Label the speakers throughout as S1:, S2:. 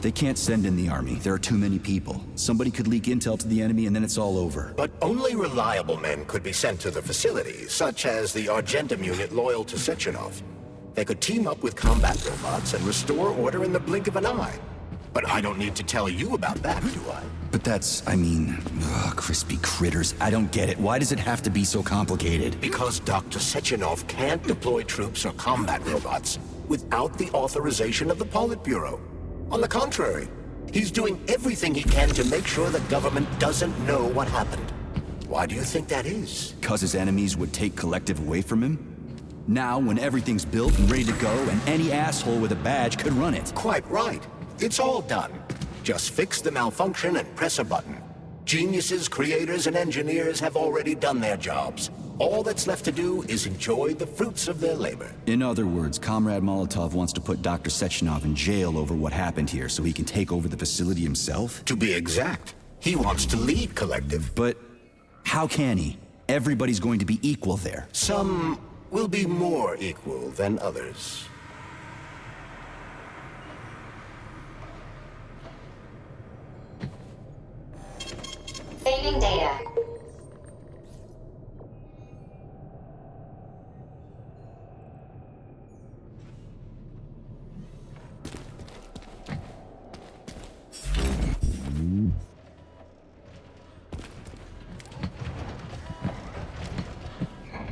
S1: They can't send in the army. There are too many people. Somebody could leak intel to the enemy and then it's all over.
S2: But only reliable men could be sent to the facility, such as the Argentum unit loyal to Sechenov. They could team up with combat robots and restore order in the blink of an eye. But I don't need to tell you about that, do I?
S1: But that's, crispy critters. I don't get it. Why does it have to be so complicated?
S2: Because Dr. Sechenov can't deploy troops or combat robots without the authorization of the Politburo. On the contrary, he's doing everything he can to make sure the government doesn't know what happened. Why do you think that is?
S1: Because his enemies would take Kollektiv away from him? Now, when everything's built and ready to go, and any asshole with a badge could run it.
S2: Quite right. It's all done. Just fix the malfunction and press a button. Geniuses, creators, and engineers have already done their jobs. All that's left to do is enjoy the fruits of their labor.
S1: In other words, Comrade Molotov wants to put Dr. Sechenov in jail over what happened here so he can take over the facility himself?
S2: To be exact, he wants to lead Kollektiv.
S1: But how can he? Everybody's going to be equal there.
S2: Some will be more equal than others.
S3: Saving data.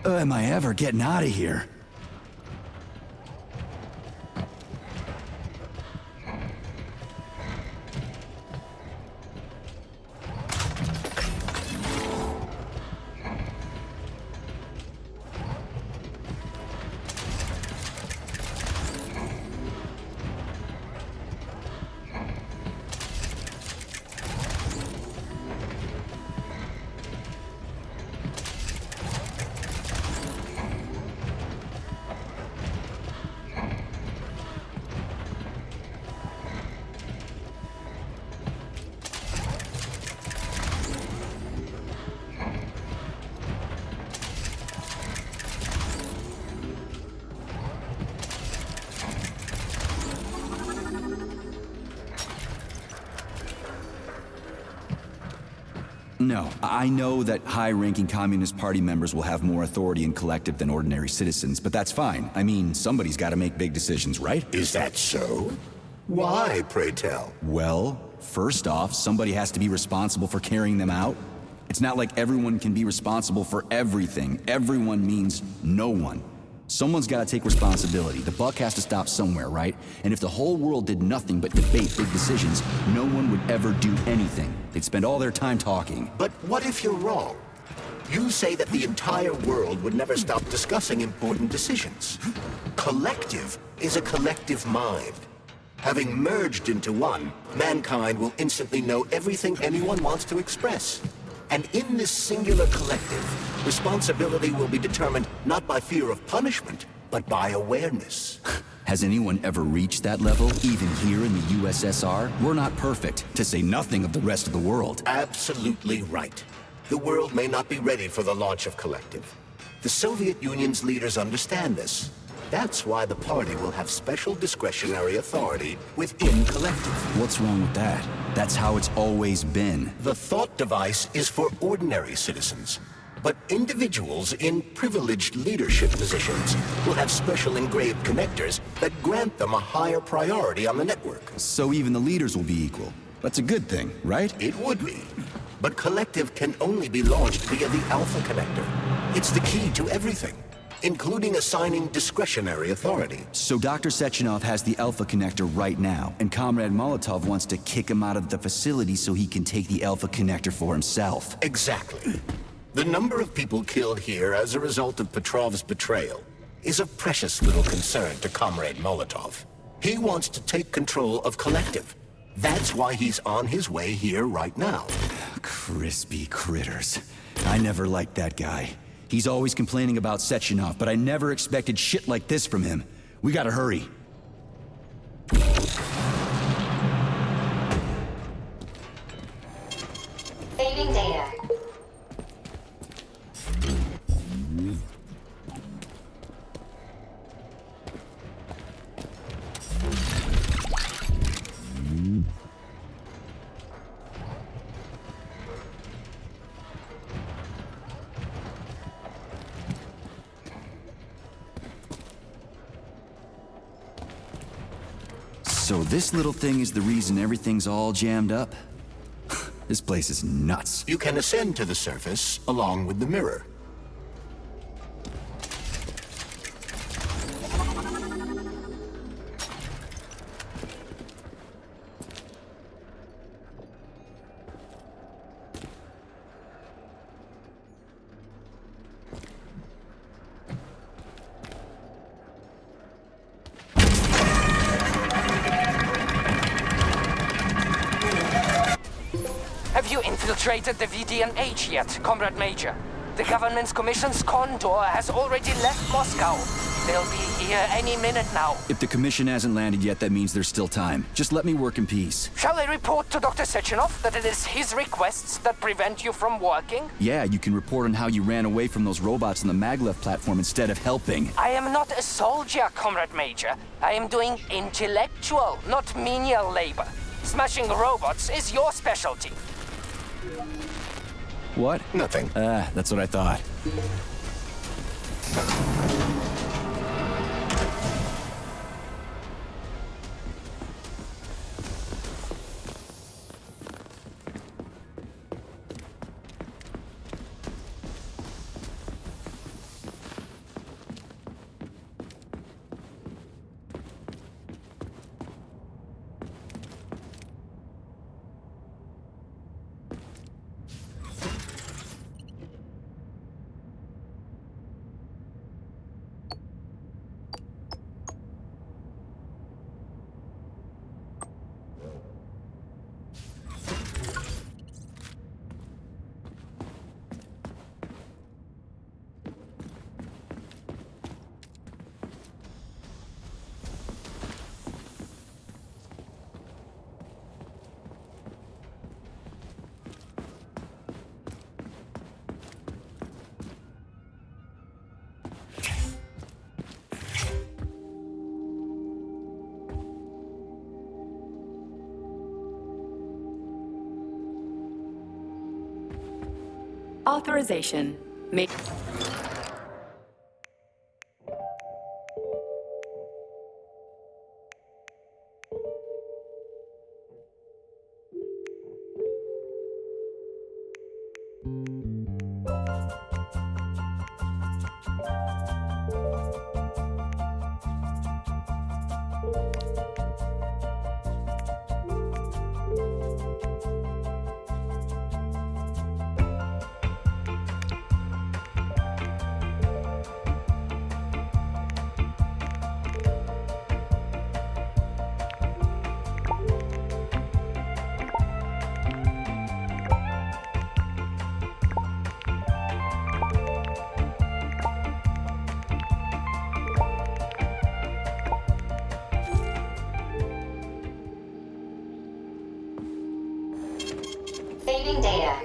S1: Am I ever getting out of here? No, I know that high-ranking Communist Party members will have more authority in Kollektiv than ordinary citizens, but that's fine. I mean, somebody's got to make big decisions, right?
S2: Is that so? Why, pray tell?
S1: Well, first off, somebody has to be responsible for carrying them out. It's not like everyone can be responsible for everything. Everyone means no one. Someone's got to take responsibility. The buck has to stop somewhere, right? And if the whole world did nothing but debate big decisions, no one would ever do anything. They'd spend all their time talking.
S2: But what if you're wrong? You say that the entire world would never stop discussing important decisions. Kollektiv is a collective mind. Having merged into one, mankind will instantly know everything anyone wants to express. And in this singular collective, responsibility will be determined not by fear of punishment, but by awareness.
S1: Has anyone ever reached that level, even here in the USSR? We're not perfect, to say nothing of the rest of the world.
S2: Absolutely right. The world may not be ready for the launch of Kollektiv. The Soviet Union's leaders understand this. That's why the party will have special discretionary authority within Kollektiv.
S1: What's wrong with that? That's how it's always been.
S2: The thought device is for ordinary citizens, but individuals in privileged leadership positions will have special engraved connectors that grant them a higher priority on the network.
S1: So even the leaders will be equal. That's a good thing, right?
S2: It would be. But Kollektiv can only be launched via the Alpha connector. It's the key to everything, including assigning discretionary authority.
S1: So Dr. Sechenov has the Alpha connector right now, and Comrade Molotov wants to kick him out of the facility so he can take the Alpha connector for himself.
S2: Exactly. The number of people killed here as a result of Petrov's betrayal is of precious little concern to Comrade Molotov. He wants to take control of Kollektiv. That's why he's on his way here right now.
S1: Crispy critters. I never liked that guy. He's always complaining about Sechenov, but I never expected shit like this from him. We gotta hurry.
S3: Saving data.
S1: So this little thing is the reason everything's all jammed up? This place is nuts.
S2: You can ascend to the surface along with the mirror.
S4: Have you infiltrated the VDNH yet, Comrade Major? The government's commission's condor has already left Moscow. They'll be here any minute now.
S1: If the commission hasn't landed yet, that means there's still time. Just let me work in peace.
S4: Shall I report to Dr. Sechenov that it is his requests that prevent you from working?
S1: Yeah, you can report on how you ran away from those robots on the maglev platform instead of helping.
S4: I am not a soldier, Comrade Major. I am doing intellectual, not menial labor. Smashing robots is your specialty.
S1: What?
S2: Nothing.
S1: That's what I thought.
S5: Authorization. Make.
S3: Saving data.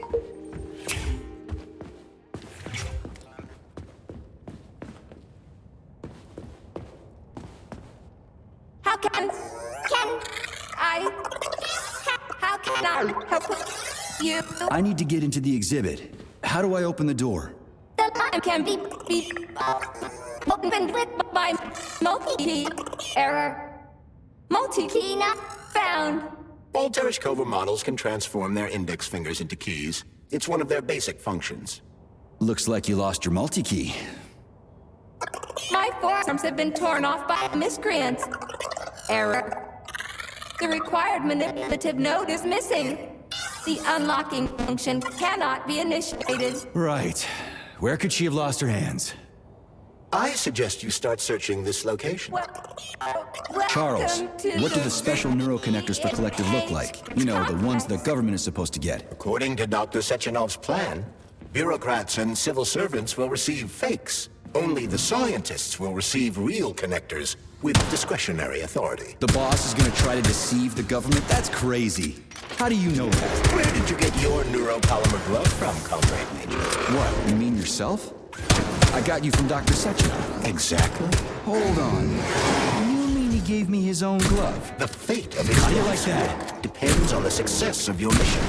S6: How can I help you?
S1: I need to get into the exhibit. How do I open the door?
S6: The line can be opened with my multi-key error. Multi-key not found.
S2: All Tereshkova models can transform their index fingers into keys. It's one of their basic functions.
S1: Looks like you lost your multi-key.
S6: My forearms have been torn off by miscreants. Error. The required manipulative node is missing. The unlocking function cannot be initiated.
S1: Right. Where could she have lost her hands?
S2: I suggest you start searching this location.
S1: Charles, what do the special neuroconnectors for Kollektiv look like? You know, the ones the government is supposed to get.
S2: According to Dr. Sechenov's plan, bureaucrats and civil servants will receive fakes. Only the scientists will receive real connectors with discretionary authority.
S1: The boss is gonna try to deceive the government? That's crazy. How do you know that?
S2: Where did you get your neuropolymer glove from, Comrade Major?
S1: What, you mean yourself? I got you from Dr. Sechenov.
S2: Exactly.
S1: Hold on. You mean he gave me his own glove?
S2: The fate of his
S1: How do you like
S2: lawsuit
S1: that?
S2: depends on the success of your mission.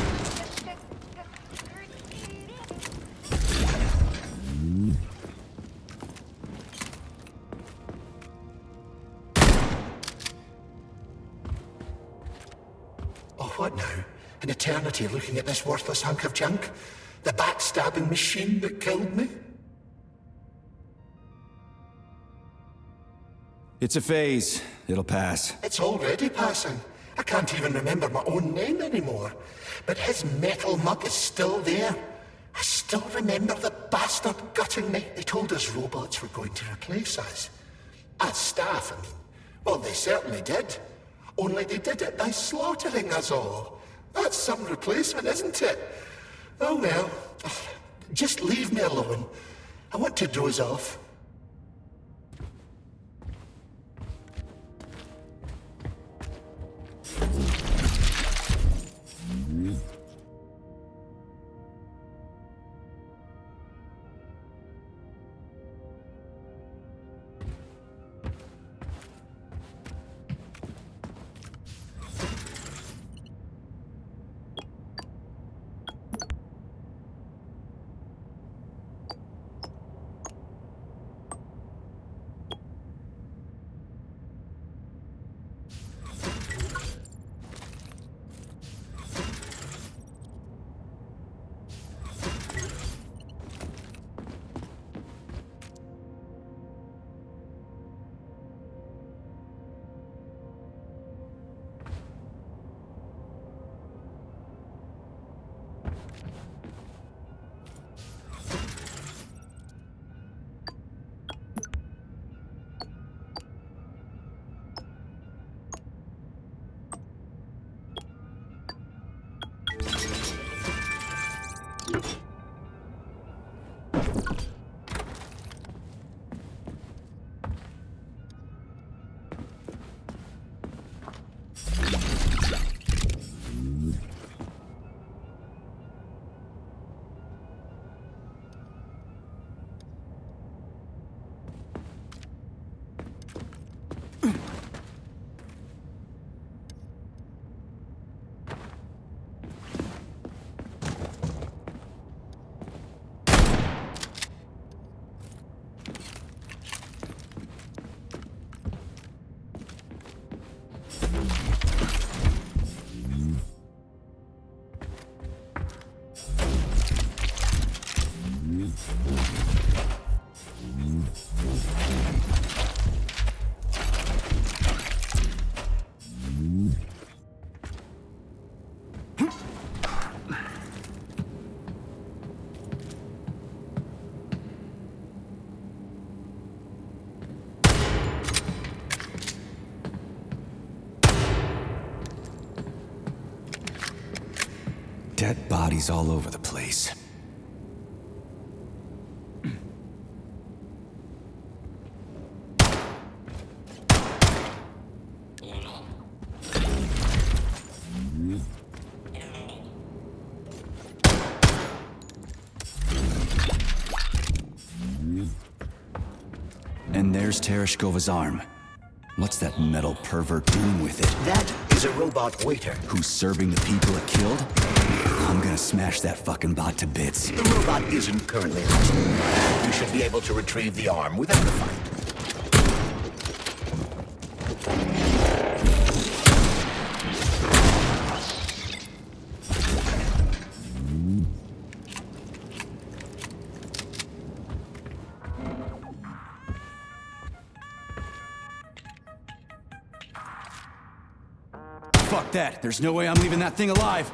S2: eternity looking at this worthless hunk of junk? The backstabbing machine that killed me?
S1: It's a phase. It'll pass.
S2: It's already passing. I can't even remember my own name anymore. But his metal mug is still there. I still remember the bastard gutting me. They told us robots were going to replace us. As staff, I mean. Well, they certainly did. Only they did it by slaughtering us all. That's some replacement, isn't it? Oh well. Just leave me alone. I want to doze off.
S1: Dead bodies all over the place. And there's Tereshkova's arm. What's that metal pervert doing with it?
S2: That is a robot waiter.
S1: Who's serving the people it killed? I'm gonna smash that fucking bot to bits.
S2: The robot isn't currently hostile. You should be able to retrieve the arm without a fight.
S1: Fuck that. There's no way I'm leaving that thing alive.